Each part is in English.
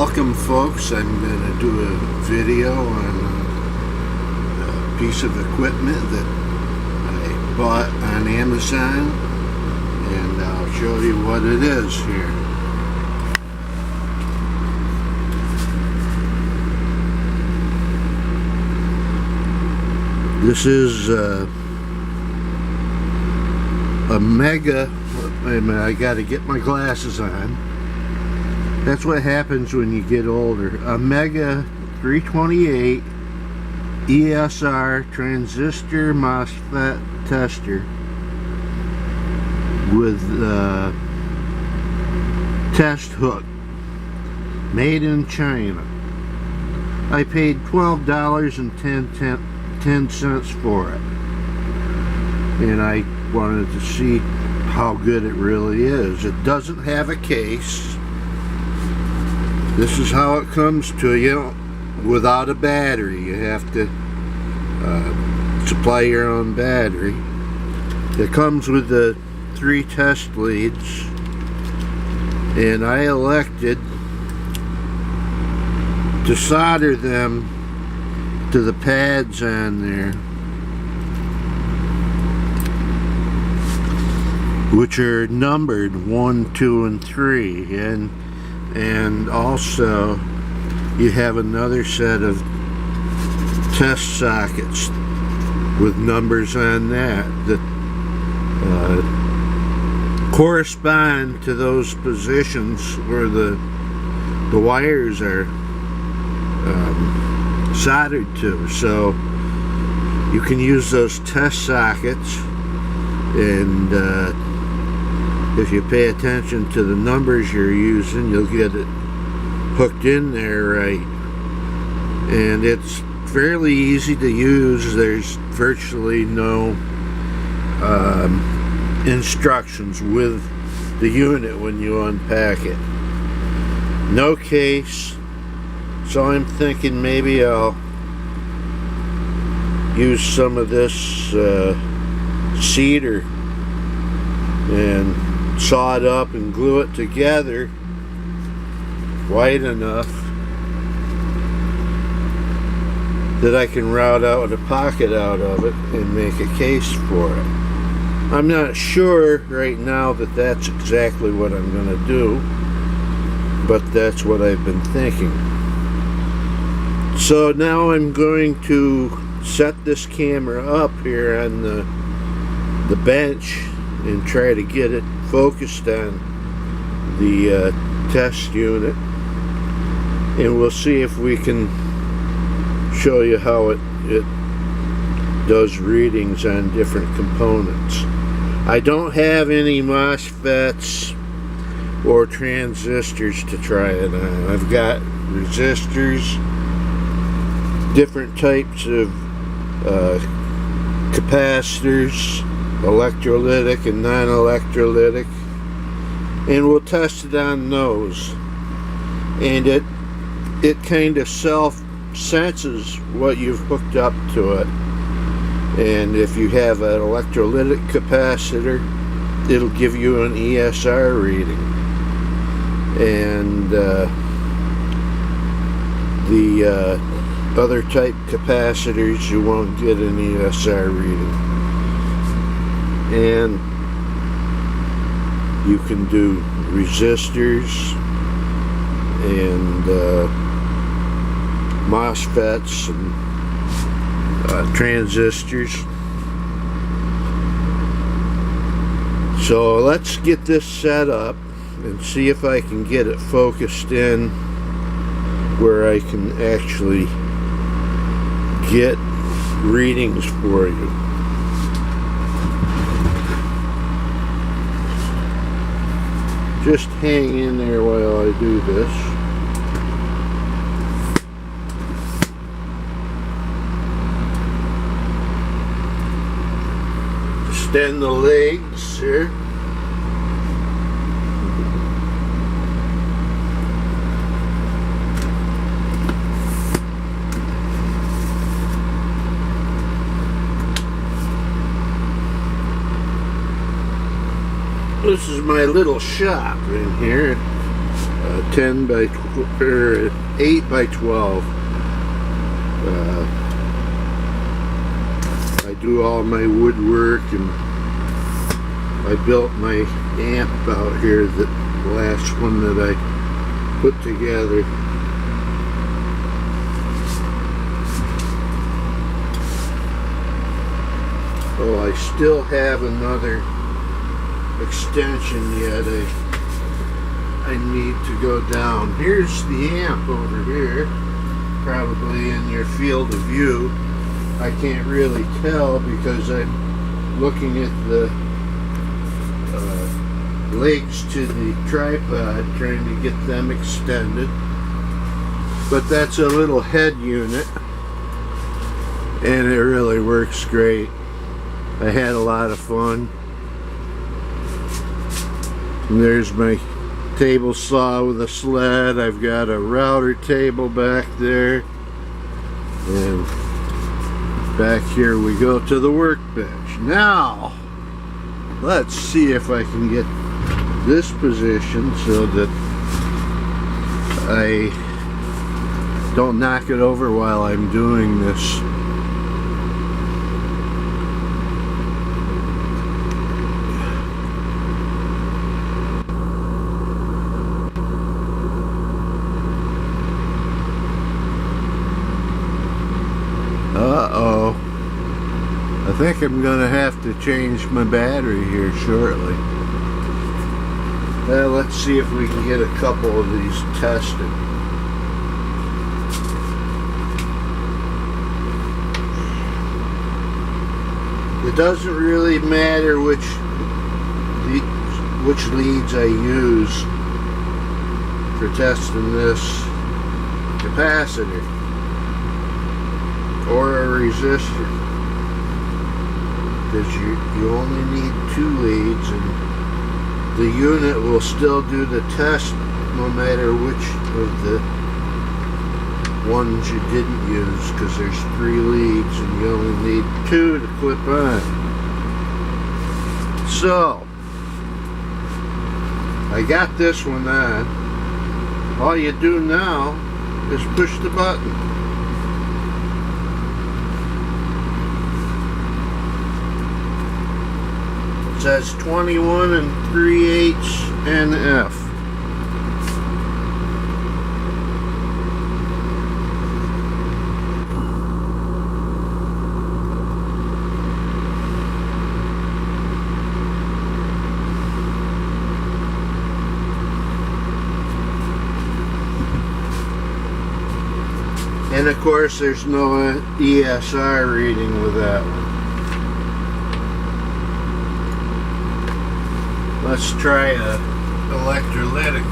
Welcome folks, I'm going to do a video on a piece of equipment that I bought on Amazon, and I'll show you what it is here. This is a Mega. Wait a minute, I got to get my glasses on. That's what happens when you get older. A Mega 328 ESR transistor MOSFET tester with test hook, made in China. I paid $12.10 for it, and I wanted to see how good it really is. It doesn't have a case. This is how it comes to you without a battery. You have to supply your own battery. It comes with the 3 test leads, and I elected to solder them to the pads on there, which are numbered 1, 2, and 3, and also you have another set of test sockets with numbers on that correspond to those positions where the wires are soldered to. So you can use those test sockets, and if you pay attention to the numbers you're using, you'll get it hooked in there right. And it's fairly easy to use. There's virtually no instructions with the unit when you unpack it. No case, so I'm thinking maybe I'll use some of this cedar and saw it up and glue it together wide enough that I can route out a pocket out of it and make a case for it. I'm not sure right now that that's exactly what I'm going to do, but that's what I've been thinking. So now I'm going to set this camera up here on the bench and try to get it focused on the test unit, and we'll see if we can show you how it does readings on different components. I don't have any MOSFETs or transistors to try it on. I've got resistors, different types of capacitors, electrolytic and non-electrolytic, and we'll test it on those. And it kind of self-senses what you've hooked up to it. And if you have an electrolytic capacitor, it'll give you an ESR reading, and the other type capacitors, you won't get an ESR reading. And you can do resistors and MOSFETs and transistors. So let's get this set up and see if I can get it focused in where I can actually get readings for you. Just hang in there while I do this. Extend the legs here. This is my little shop in here. 10 by 8 by 12. I do all my woodwork, and I built my amp out here, the last one that I put together. Oh, I still have another extension yet. I need to go down. Here's the amp over here, probably in your field of view. I can't really tell because I'm looking at the legs to the tripod, trying to get them extended. But that's a little head unit, and it really works great. I had a lot of fun. And there's my table saw with a sled. I've got a router table back there, and back here we go to the workbench. Now let's see if I can get this position so that I don't knock it over while I'm doing this. Uh-oh. I think I'm gonna have to change my battery here shortly. Well, let's see if we can get a couple of these tested. It doesn't really matter which leads I use for testing this capacitor or a resistor, because you only need 2 leads, and the unit will still do the test no matter which of the ones you didn't use, because there's 3 leads and you only need 2 to clip on. So I got this one on. All you do now is push the button. It says 21 3/8 NF. And of course there's no ESR reading with that one. Let's try a electrolytic.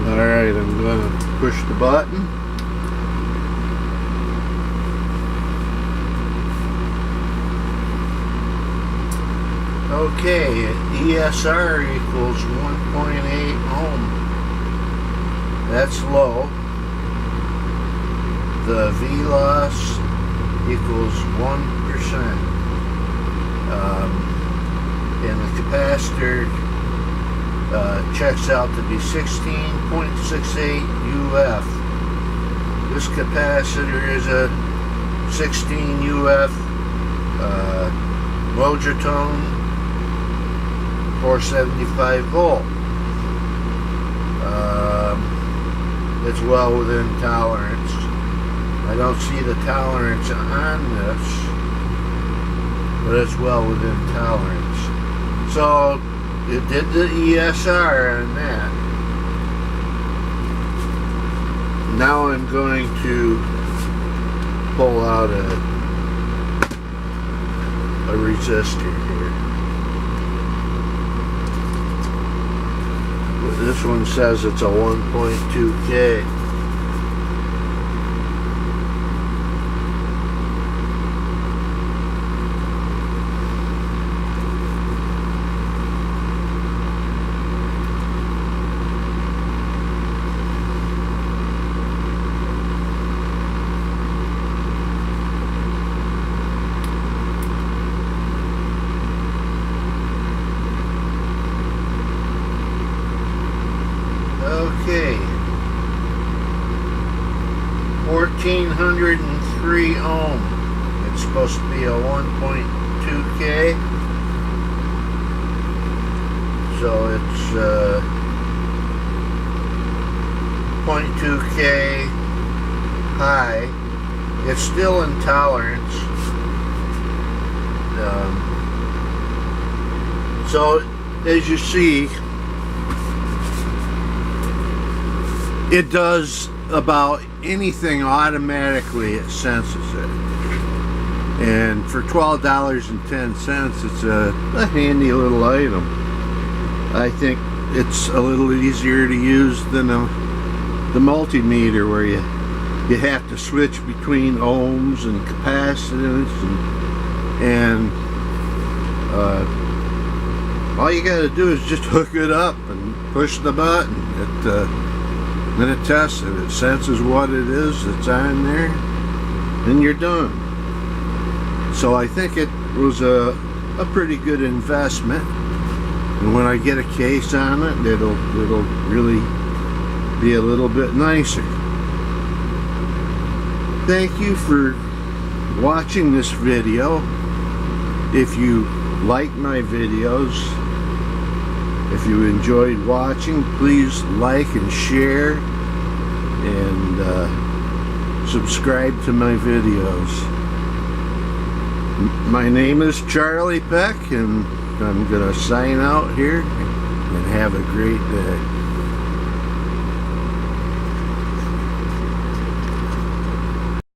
Alright, I'm going to push the button. Okay, ESR equals 1.8 ohm. That's low. The V loss equals 1%. And the capacitor checks out to be 16.68 UF. This capacitor is a 16 UF Mogertone 475 volt. It's well within tolerance. I don't see the tolerance on this, but it's well within tolerance. So it did the ESR on that. Now I'm going to pull out a resistor here. This one says it's a 1.2K. Okay. 1403 ohm. It's supposed to be a 1.2K. So it's 0.2K high. It's still in tolerance. So as you see, it does about anything automatically. It senses it, and for $12.10 it's a handy little item. I think it's a little easier to use than the multimeter, where you have to switch between ohms and capacitance, and all you got to do is just hook it up and push the button. Then it tests it. It senses what it is that's on there, and you're done. So I think it was a pretty good investment. And when I get a case on it, it'll really be a little bit nicer. Thank you for watching this video. If you like my videos, if you enjoyed watching, please like and share and subscribe to my videos. My name is Charlie Peck, and I'm gonna sign out here, and have a great day.